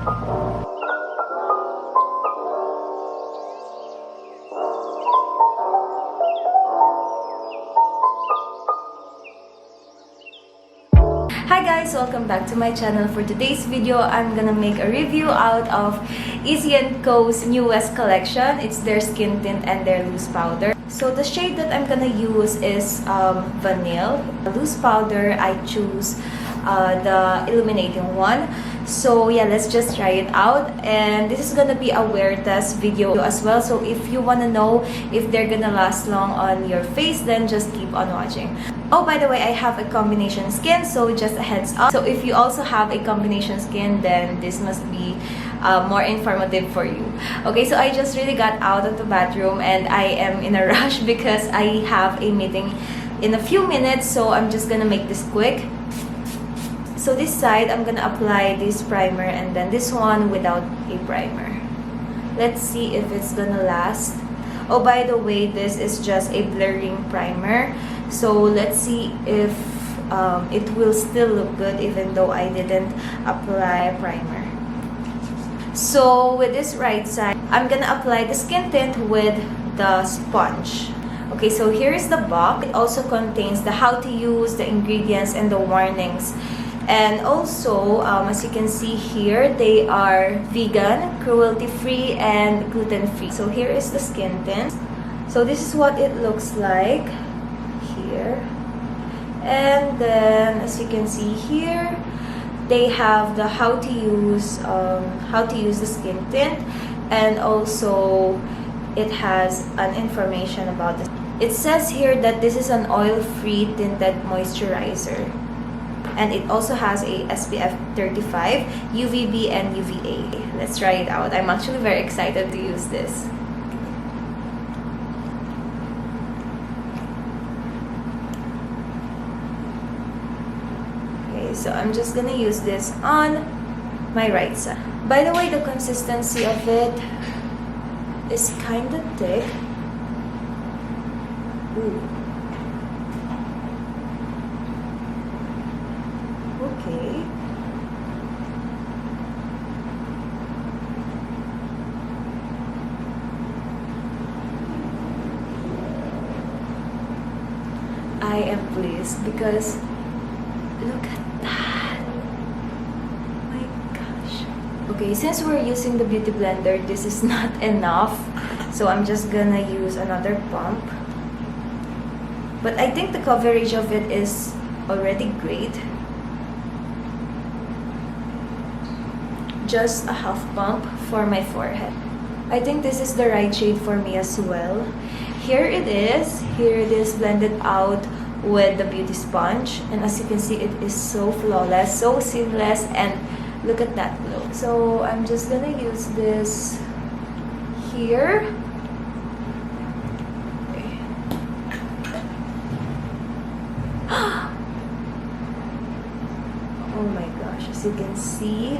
Hi guys! Welcome back to my channel. For today's video, I'm gonna make a review out of Issy and Co's newest collection. It's their skin tint and their loose powder. So the shade that I'm gonna use is Vanille. The loose powder, I choose the illuminating one. So yeah, let's just try it out. And this is gonna be a wear test video as well. So if you wanna know if they're gonna last long on your face, then just keep on watching. Oh, by the way, I have a combination skin, so just a heads up. So if you also have a combination skin, then this must be more informative for you. Okay, so I just really got out of the bathroom and I am in a rush because I have a meeting in a few minutes, so I'm just gonna make this quick. So this side, I'm gonna apply this primer and then this one without a primer. Let's see if it's gonna last. Oh, by the way, this is just a blurring primer. So let's see if it will still look good even though I didn't apply a primer. So with this right side, I'm gonna apply the skin tint with the sponge. Okay, so here is the box. It also contains the how to use, the ingredients, and the warnings. And also, as you can see here, they are vegan, cruelty-free, and gluten-free. So here is the skin tint. So this is what it looks like here. And then, as you can see here, they have the how to use the skin tint, and also it has an information about this. It says here that this is an oil-free tinted moisturizer. And it also has a SPF 35, UVB, and UVA. Let's try it out. I'm actually very excited to use this. Okay, so I'm just gonna use this on my right side. By the way, the consistency of it is kind of thick. Ooh. Okay. I am pleased because look at that. My gosh. Okay, since we're using the beauty blender, this is not enough. So I'm just gonna use another pump. But I think the coverage of it is already great. Just a half pump for my forehead. I think this is the right shade for me as well. Here it is. Here it is blended out with the beauty sponge. And as you can see, it is so flawless, so seamless, and look at that glow. So I'm just gonna use this here. Okay. Oh my gosh, as you can see.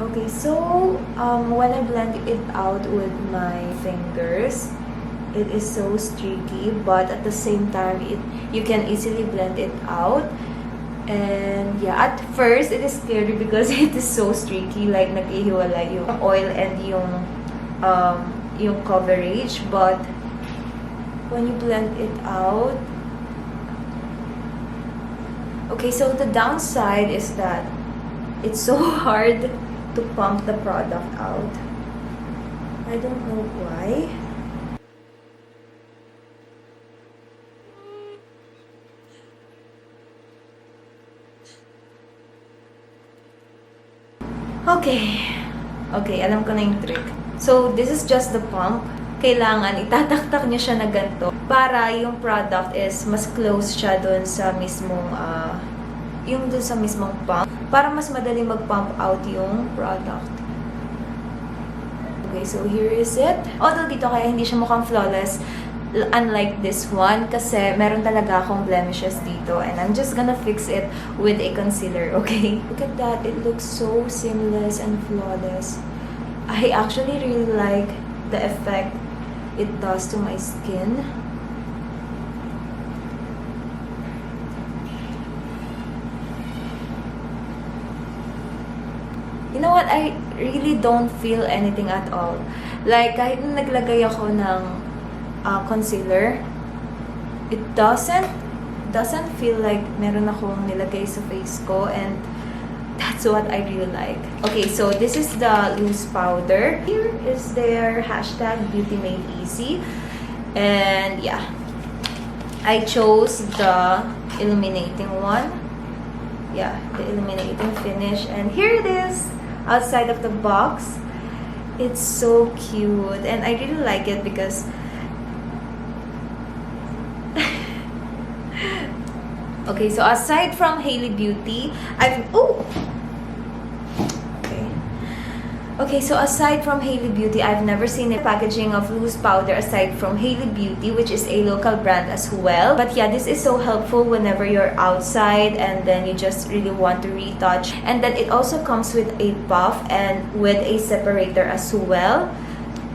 Okay, so when I blend it out with my fingers, it is so streaky, but at the same time, you can easily blend it out. And yeah, at first, it is scary because it is so streaky, like naghihiwala yung oil and yung coverage. But when you blend it out, okay, so the downside is that it's so hard to pump the product out. I don't know why. Okay, alam ko na yung trick. So, this is just the pump. Kailangan itataktak niyo siya na ganito para yung product is mas close siya dun sa mismong pump, para mas madali mag-pump out yung product. Okay, so here is it. Although dito kaya hindi siya mukhang flawless, unlike this one, kasi meron talaga akong blemishes dito, and I'm just gonna fix it with a concealer, okay? Look at that, it looks so seamless and flawless. I actually really like the effect it does to my skin. really don't feel anything at all. Like, kahit naglagay ako ng concealer, it doesn't feel like meron akong nilagay sa face ko, and that's what I really like. Okay, so this is the loose powder. Here is their hashtag Beauty Made Easy. And yeah, I chose the illuminating one. Yeah, the illuminating finish. And here it is, outside of the box. It's so cute. And I really like it because okay, so aside from Hailey Beauty, Okay, so aside from Hailey Beauty, I've never seen a packaging of loose powder aside from Hailey Beauty, which is a local brand as well. But yeah, this is so helpful whenever you're outside and then you just really want to retouch. And then it also comes with a puff and with a separator as well.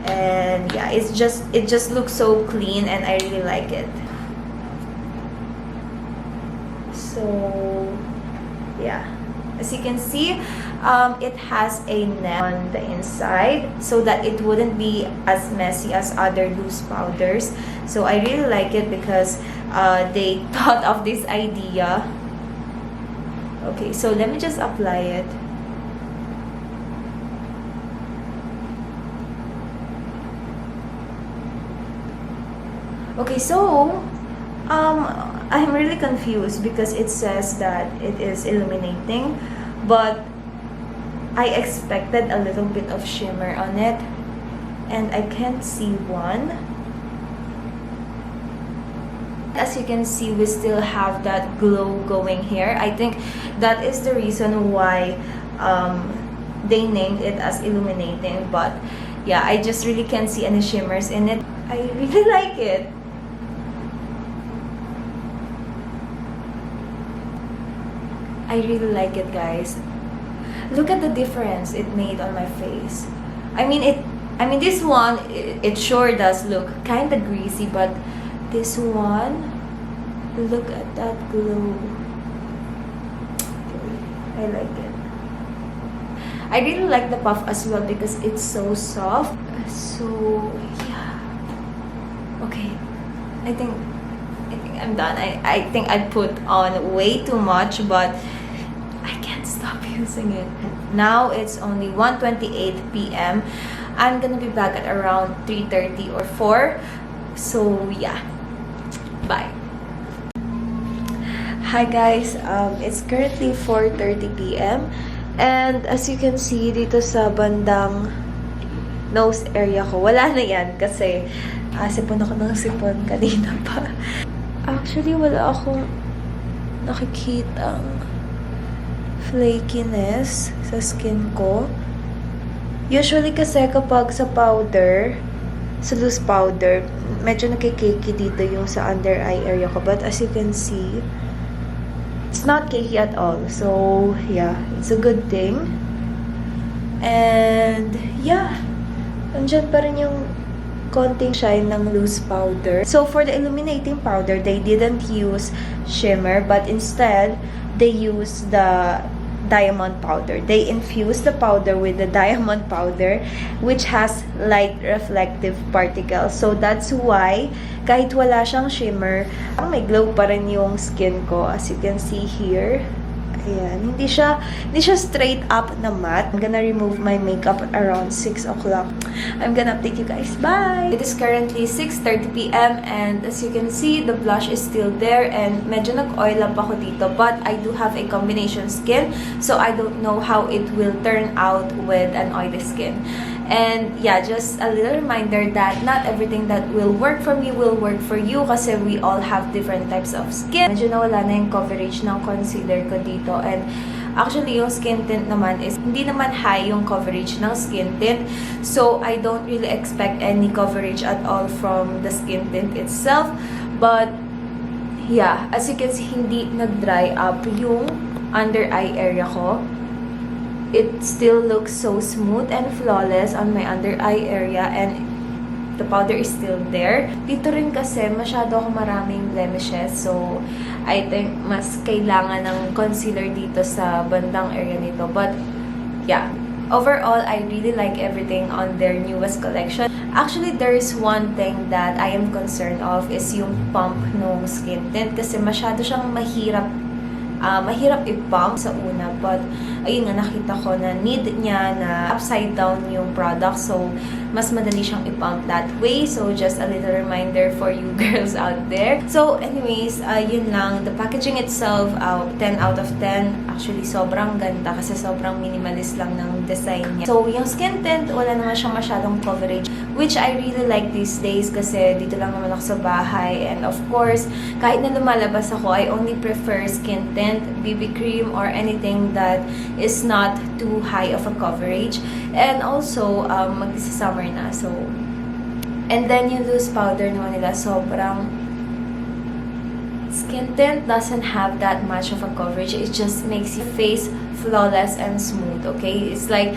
And yeah, it just looks so clean, and I really like it. So yeah, as you can see, it has a net on the inside so that it wouldn't be as messy as other loose powders. So I really like it because they thought of this idea. Okay, so let me just apply it. Okay, so I'm really confused because it says that it is illuminating, but I expected a little bit of shimmer on it, and I can't see one. As you can see, we still have that glow going here. I think that is the reason why they named it as illuminating, but yeah, I just really can't see any shimmers in it. I really like it. I really like it, guys. Look at the difference it made on my face. I mean, this one, it sure does look kind of greasy, but this one, look at that glow. I like it. I really like the puff as well because it's so soft. So yeah. Okay, I think I'm done. I think I put on way too much, but I can't stop using it. Now it's only 1:28 p.m. I'm gonna be back at around 3:30 or 4. So yeah, bye. Hi guys, it's currently 4:30 p.m. and as you can see dito sa bandang nose area ko, wala na yan kasi sipon ako ng sipon kanina pa. Actually, wala akong nakikitang flakiness sa skin ko. Usually kasi kapag sa powder, sa loose powder, medyo nakikiki dito yung sa under eye area ko. But as you can see, it's not cakey at all. So yeah, it's a good thing. And yeah, andyan pa rin yung konting shine ng loose powder. So for the illuminating powder, they didn't use shimmer, but instead they used the diamond powder. They infused the powder with the diamond powder, which has light reflective particles. So that's why kahit wala siyang shimmer, may glow pa rin yung skin ko, as you can see here. Ayan, hindi siya straight up na matte. I'm gonna remove my makeup at around 6 o'clock. I'm gonna update you guys. Bye! It is currently 6:30 p.m. and as you can see, the blush is still there and medyo nag-oil up ako dito. But I do have a combination skin, so I don't know how it will turn out with an oily skin. And yeah, just a little reminder that not everything that will work for me will work for you kasi we all have different types of skin. Medyo nawala na yung coverage ng concealer ko dito. And actually, yung skin tint naman is hindi naman high yung coverage ng skin tint. So, I don't really expect any coverage at all from the skin tint itself. But yeah, as you can see, hindi nag-dry up yung under eye area ko. It still looks so smooth and flawless on my under eye area and the powder is still there. Dito rin kasi masyado ako maraming blemishes, so I think mas kailangan ng concealer dito sa bandang area nito. But yeah, overall, I really like everything on their newest collection. Actually, there is one thing that I am concerned of is yung pump ng skin tint kasi masyado siyang mahirap i-pump sa una, but ayun nga, nakita ko na need niya na upside down yung product, so mas madali siyang i-pump that way. So just a little reminder for you girls out there. So anyways, yun lang. The packaging itself, 10 out of 10. Actually, sobrang ganda kasi sobrang minimalist lang ng design niya. So yung skin tint, wala naman siyang masyadong coverage, which I really like these days kasi dito lang naman ako sa bahay. And of course, kahit na lumalabas ako, I only prefer skin tint, BB cream, or anything that is not too high of a coverage. And also, mag-summer na. So, and then yung loose powder naman nila, sobrang skin tint doesn't have that much of a coverage. It just makes your face flawless and smooth, okay? It's like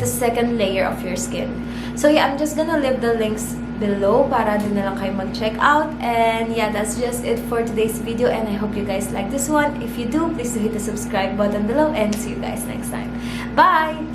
the second layer of your skin. So yeah, I'm just gonna leave the links below para din na lang kayo mag-check out. And yeah, that's just it for today's video, and I hope you guys like this one. If you do, please do hit the subscribe button below, and see you guys next time. Bye!